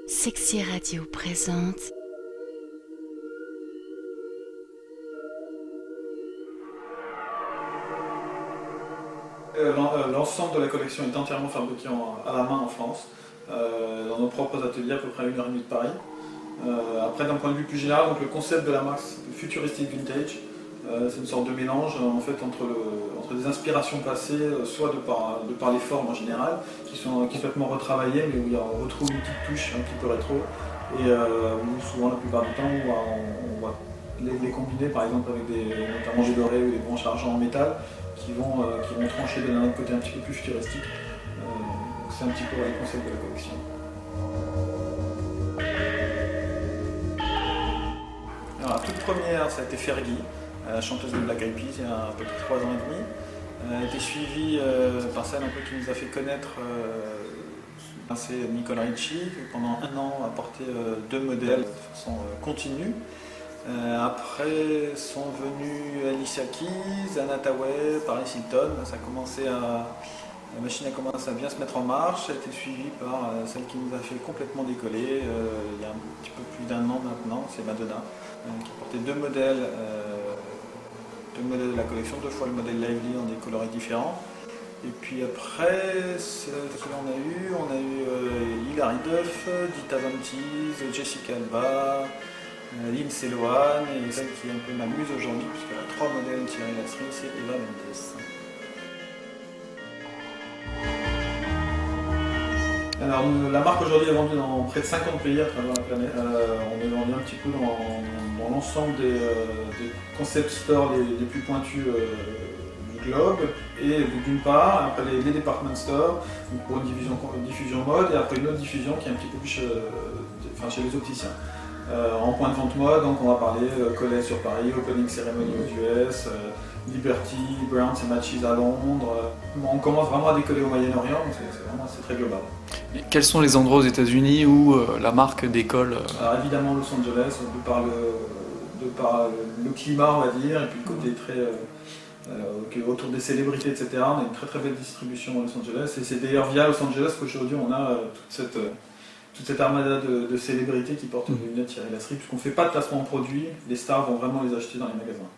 Sexy Radio présente L'ensemble de la collection est entièrement fabriqué à la main en France, dans nos propres ateliers, à peu près à 1h30 de Paris. Après, d'un point de vue plus général, donc le concept de la marque, c'est futuristic vintage. C'est une sorte de mélange en fait, entre des inspirations passées, soit de par les formes en général, qui sont complètement retravaillées, mais où on retrouve une petite touche un petit peu rétro, et où souvent la plupart du temps on va les combiner par exemple avec notamment des dorés ou des branches argent en métal qui vont trancher de un côté un petit peu plus futuristique. C'est un petit peu le concept de la collection. Alors, la toute première, ça a été Fergie, la chanteuse de Black Eyed Peas, il y a à peu près 3 ans et demi. Elle a été suivie par celle un peu qui nous a fait connaître, c'est Nicole Richie, qui pendant un an a porté 2 modèles de façon continue. Après sont venus Alicia Keys, Anna Tawai, Paris Hilton. La machine a commencé à bien se mettre en marche. Elle a été suivie par celle qui nous a fait complètement décoller il y a un petit peu plus d'un an maintenant, c'est Madonna, qui a porté 2 modèles de la collection, 2 fois le modèle Lively en des coloris différents. Et puis après, ce qu'on a eu Hilary Duff, Dita Von Teese, Jessica Alba, Lindsay Lohan, et celle qui un peu m'amuse aujourd'hui, puisqu'elle a 3 modèles tirés la cerise, c'est Eva Mendes. Alors, la marque aujourd'hui est vendue dans près de 50 pays à travers la planète. On est vendu un petit peu dans l'ensemble des concept stores les plus pointus du globe. Et d'une part, après les department stores, pour une diffusion mode, et après une autre diffusion qui est un petit peu plus chez les opticiens. En point de vente mode, donc on va parler Colette sur Paris, Opening Ceremony aux US, Liberty, Browns et Matches à Londres. On commence vraiment à décoller au Moyen-Orient, donc c'est très global. Et quels sont les endroits aux États-Unis où la marque décolle Alors évidemment Los Angeles, de par le climat on va dire, et puis le côté très autour des célébrités, etc. On a une très très belle distribution à Los Angeles, et c'est d'ailleurs via Los Angeles qu'aujourd'hui on a toute cette armada de célébrités qui portent des lunettes tirées la cerise, puisqu'on ne fait pas de placement de produits, les stars vont vraiment les acheter dans les magasins.